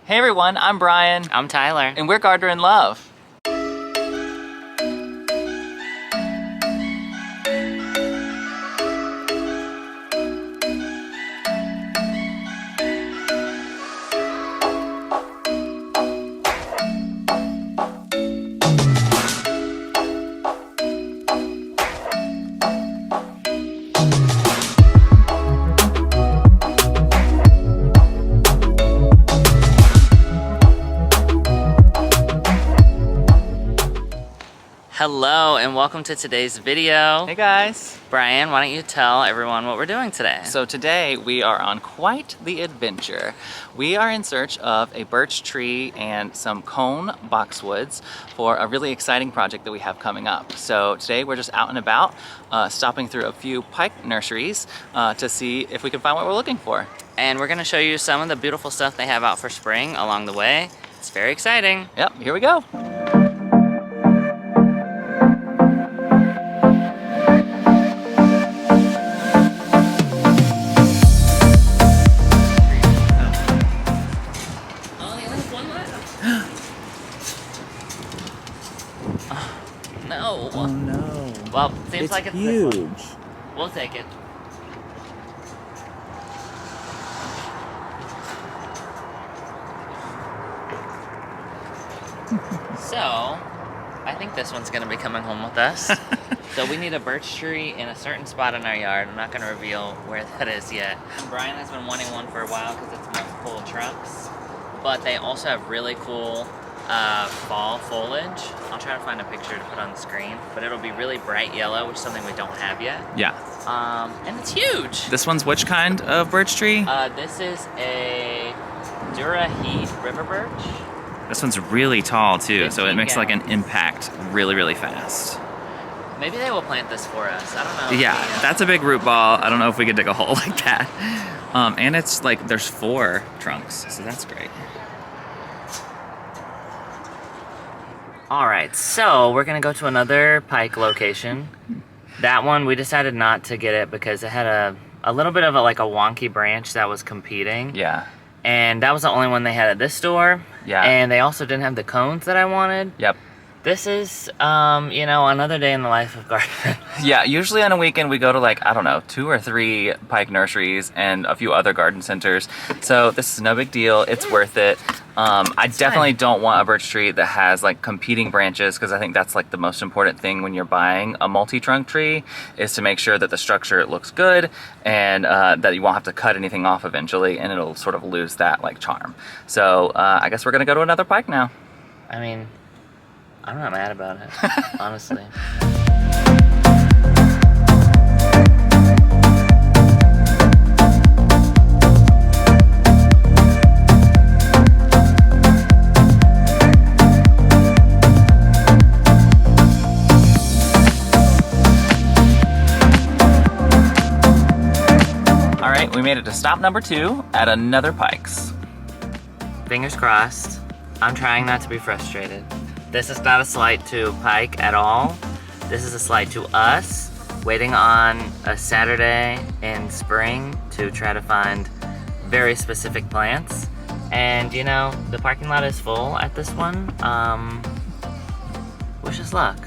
Hey everyone, I'm Brian. I'm Tyler. And we're Gardener in Love. Hello and welcome to today's video. Hey guys. Brian, why don't you tell everyone what we're doing today? So today we are on quite the adventure. We are in search of a birch tree and some cone boxwoods for a really exciting project that we have coming up. So today we're just out and about, stopping through a few Pike Nurseries to see if we can find what we're looking for. And we're gonna show you some of the beautiful stuff they have out for spring along the way. It's very exciting. Yep, here we go. No. Oh no. Well, seems like it's huge. This one. We'll take it. So, I think this one's gonna be coming home with us. So we need a birch tree in a certain spot in our yard. I'm not gonna reveal where that is yet. Brian has been wanting one for a while because it's multiple trunks, but they also have really cool fall foliage. I'll try to find a picture to put on the screen, but it'll be really bright yellow, which is something we don't have yet. Yeah. And it's huge. This one's which kind of birch tree? This is a Dura Heat River Birch. This one's really tall too, so it 15 makes like an gallons. impact really fast. Maybe they will plant this for us. I don't know. Yeah, that's a big root ball. I don't know if we could dig a hole like that. And it's like, there's 4 trunks, so that's great. All right, so we're gonna go to another Pike location. That one, we decided not to get it because it had a little bit of like a wonky branch that was competing. Yeah. And that was the only one they had at this store. Yeah. And they also didn't have the cones that I wanted. Yep. This is, you know, another day in the life of gardening. Yeah, usually on a weekend we go to like, I don't know, 2 or 3 Pike Nurseries and a few other garden centers. So this is no big deal. It's worth it. I definitely don't want a birch tree that has like competing branches, because I think that's like the most important thing when you're buying a multi-trunk tree, is to make sure that the structure looks good and that you won't have to cut anything off eventually, and it'll sort of lose that like charm. So I guess we're gonna go to another Pike now. I mean, I'm not mad about it, honestly. All right, we made it to stop number 2 at another Pike's. Fingers crossed. I'm trying not to be frustrated. This is not a slight to Pike at all. This is a slight to us, waiting on a Saturday in spring to try to find very specific plants. And you know, the parking lot is full at this one. Wish us luck.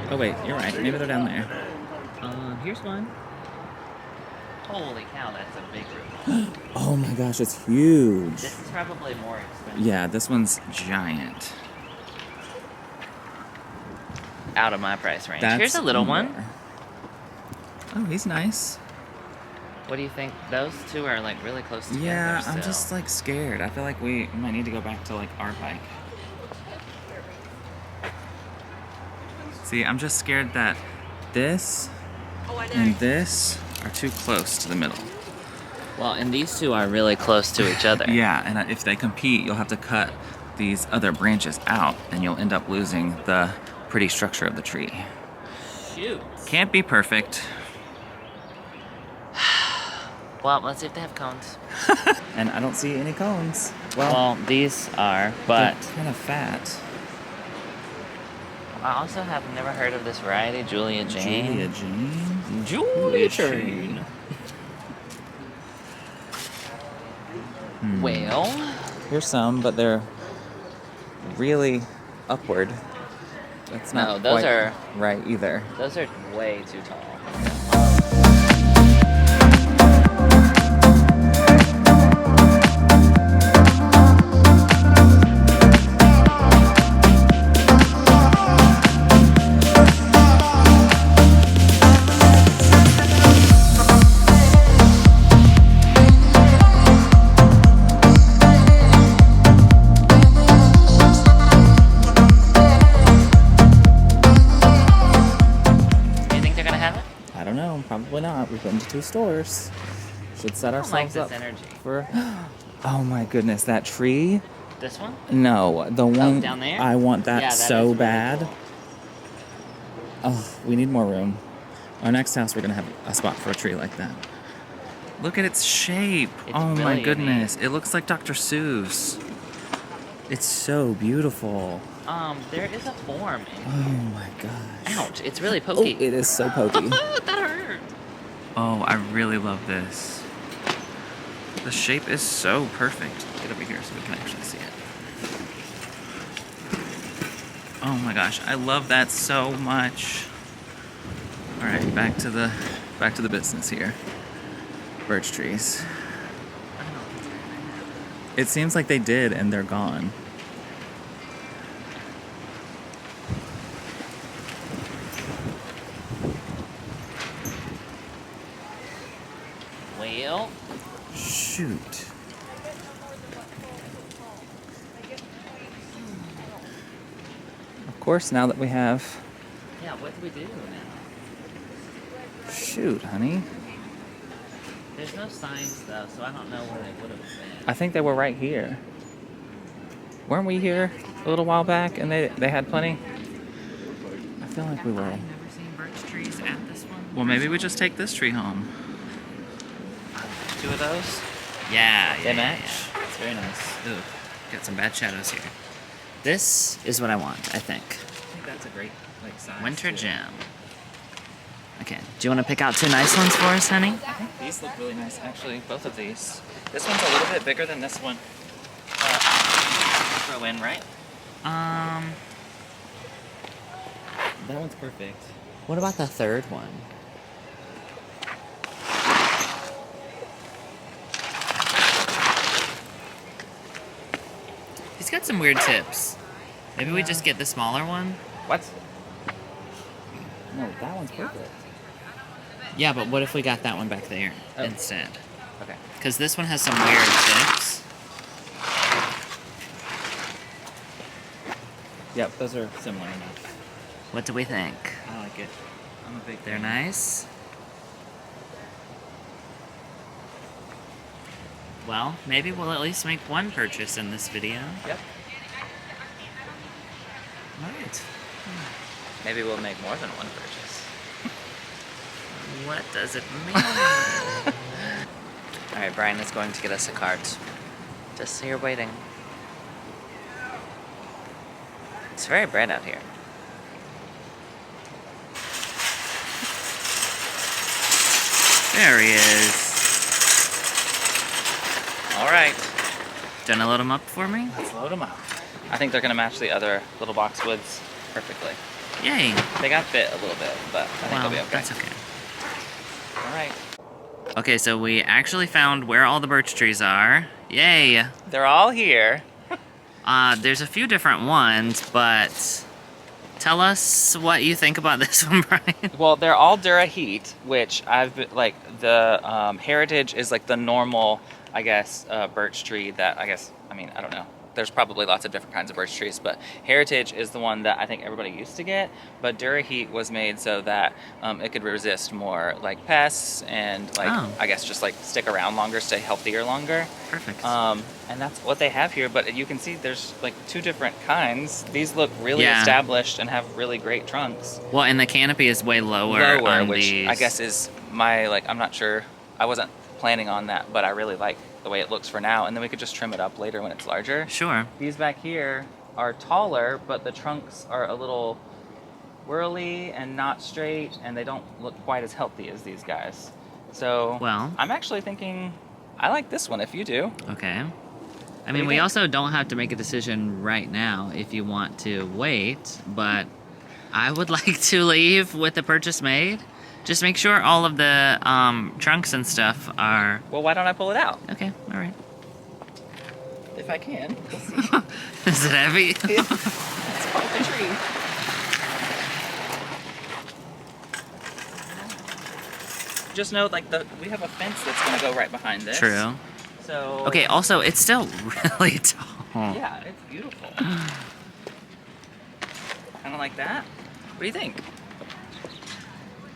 Oh wait, you're right. Maybe they're down there. Here's one. Holy cow, that's a big root. Oh my gosh, it's huge. This is probably more expensive. Yeah, this one's giant. Out of my price range. That's Here's a little one. more. Oh, he's nice. What do you think? Those two are like really close together. Yeah, I'm still. just like scared. I feel like we might need to go back to like our Pike. See, I'm just scared that this and this are too close to the middle. Well, and these two are really close to each other. Yeah, and if they compete, you'll have to cut these other branches out, and you'll end up losing the pretty structure of the tree. Shoot. Can't be perfect. Well, let's see if they have cones. And I don't see any cones. Well, these are, but they're kind of fat. I also have never heard of this variety, Julia Jane. Julia Jane? Julia Jane. Well, here's some, but they're really upward. That's no, not those quite are right either. those are way too tall. Probably not. We've been to 2 stores. Should set ourselves up energy. for. Oh my goodness, that tree. This one? No, the one down there. I want that, Yeah, that so is really bad. cool. Oh, we need more room. Our next house, we're gonna have a spot for a tree like that. Look at its shape. It's oh really my goodness, it looks like Dr. Seuss. It's so beautiful. There is a form. Oh my gosh. Ouch! It's really Oh, pokey. it is so pokey. That hurt. Oh, I really love this. The shape is so perfect. Get over here so we can actually see it. Oh my gosh, I love that so much. All right, back to the business here. Birch trees. It seems like they did and they're gone. Well, shoot. Of course, now that we have... Yeah, what do we do now? Shoot, honey. There's no signs, though, so I don't know where they would have been. I think they were right here. Weren't we here a little while back and they had plenty? I feel like we were. I've never seen birch trees at this one. Well, maybe we just take this tree home. 2 of those? Yeah, They match? Yeah. It's very nice. Ooh, got some bad shadows here. This is what I want, I think. I think that's a great size. Winter gem. Okay, do you want to pick out 2 nice ones for us, honey? I think these look really nice, actually. Both of these. This one's a little bit bigger than this one. Throw in, right? That one's perfect. What about the 3rd one? He's got some weird tips. Maybe we just get the smaller one? What? No, that one's perfect. Yeah, but what if we got that one back there Oh. instead? Okay. Because this one has some weird tips. Yep, those are similar enough. What do we think? I like it. I'm a big They're nice. Well, maybe we'll at least make one purchase in this video. Yep. Alright. Maybe we'll make more than one purchase. What does it mean? Alright, Brian is going to get us a cart. Just so you're waiting. It's very bright out here. There he is. All right. Do you want to load him up for me? Let's load them up. I think they're going to match the other little Boxwoods perfectly. Yay. They got bit a little bit, but I think they'll be okay. That's okay. All right. Okay, so we actually found where all the birch trees are. Yay. They're all here. There's a few different ones, but tell us what you think about this one, Brian. Well, they're all Dura Heat, which I've been, like, the Heritage is like the normal, I guess, birch tree that I don't know. there's probably lots of different kinds of birch trees, but Heritage is the one that I think everybody used to get, but Duraheat was made so that it could resist more like pests and like, I guess just like stick around longer, stay healthier longer. Perfect. And that's what they have here, but you can see there's like 2 different kinds. These look really established and have really great trunks. Well, and the canopy is way lower on which these. I guess is my, like, I'm not sure, I wasn't planning on that, but I really like the way it looks for now, and then we could just trim it up later when it's larger. Sure. These back here are taller, but the trunks are a little whirly and not straight, and they don't look quite as healthy as these guys. So well, I'm actually thinking I like this one if you do. Okay. I mean, we also don't have to make a decision right now if you want to wait, but I would like to leave with the purchase made. Just make sure all of the trunks and stuff are... Well, why don't I pull it out? Okay, all right. If I can. We'll see. Is it heavy? It's quite the tree. Just know, like, we have a fence that's going to go right behind this. True. So... Okay, also, it's still really tall. Yeah, it's beautiful. Kind of like that. What do you think?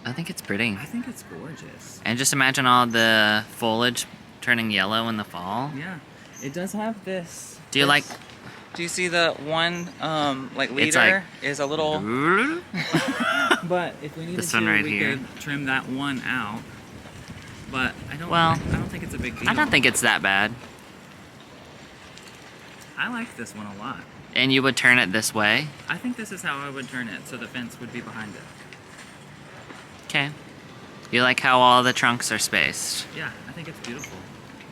I think it's pretty. I think it's gorgeous. And just imagine all the foliage turning yellow in the fall. Yeah. It does have this. Do you like... Do you see the one, like, leader like, is a little... But if we needed this one right here. Could trim that one out. But I don't think it's a big deal. I don't think it's that bad. I like this one a lot. And you would turn it this way? I think this is how I would turn it, so the fence would be behind it. Okay. You like how all the trunks are spaced? Yeah, I think it's beautiful.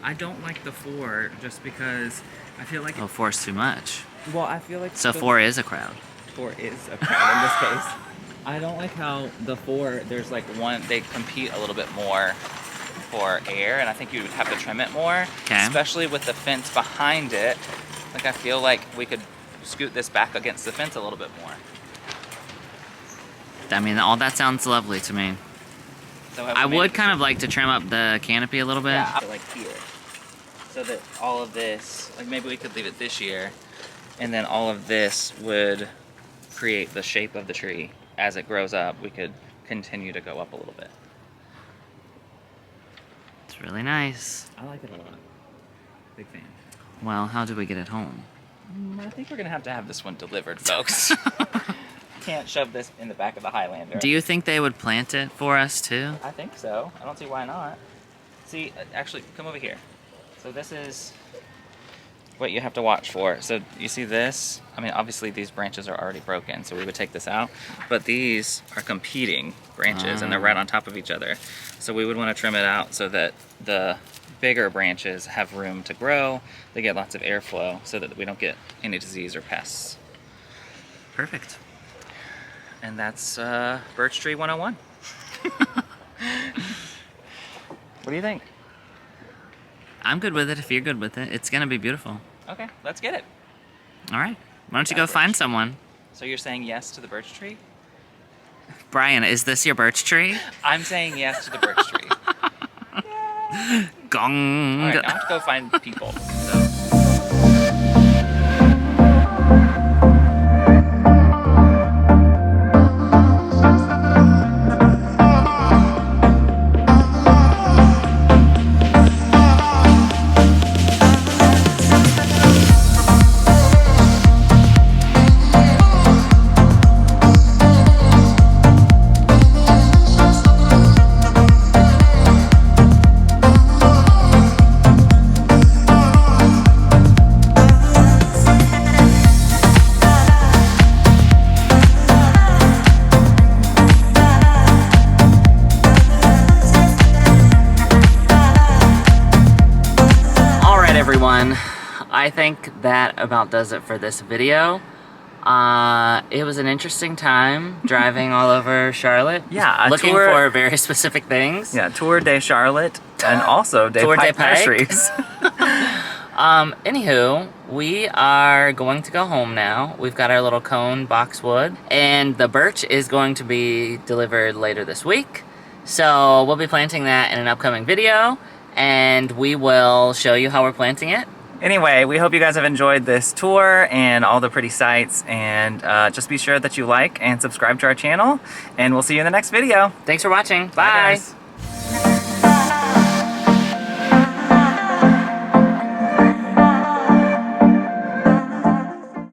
I don't like the 4 just because I feel like... Oh, 4's too much. Well, I feel like... So 4 is a crowd. 4 is a crowd in this case. I don't like how the 4, there's like one, they compete a little bit more for air, and I think you would have to trim it more. Okay. Especially with the fence behind it. Like, I feel like we could scoot this back against the fence a little bit more. I mean, all that sounds lovely to me. So I would kind of like to trim up the canopy a little bit. Yeah, like here. So that all of this, like maybe we could leave it this year, and then all of this would create the shape of the tree. As it grows up, we could continue to go up a little bit. It's really nice. I like it a lot. Big fan. Well, how do we get it home? I think we're gonna have to have this one delivered, folks. Can't shove this in the back of the Highlander. Do you think they would plant it for us too? I think so. I don't see why not. See, actually, come over here. So this is what you have to watch for. So you see this? I mean, obviously these branches are already broken, so we would take this out. But these are competing branches, and they're right on top of each other. So we would want to trim it out so that the bigger branches have room to grow. They get lots of airflow so that we don't get any disease or pests. Perfect. And that's Birch Tree 101. What do you think? I'm good with it if you're good with it. It's gonna be beautiful. Okay, let's get it. All right. Why don't you go find someone? So you're saying yes to the birch tree? Brian, is this your birch tree? I'm saying yes to the birch tree. Gong. All right, now I have to go find people. So. Everyone, I think that about does it for this video. It was an interesting time driving all over Charlotte. Yeah, looking tour, for very specific things. Yeah, Tour de Charlotte and also de Pike Nurseries. Anywho, we are going to go home now. We've got our little cone boxwood, and the birch is going to be delivered later this week. So we'll be planting that in an upcoming video. And we will show you how we're planting it. Anyway, we hope you guys have enjoyed this tour and all the pretty sights, and just be sure that you like and subscribe to our channel, and we'll see you in the next video. Thanks for watching. Bye, Bye. guys.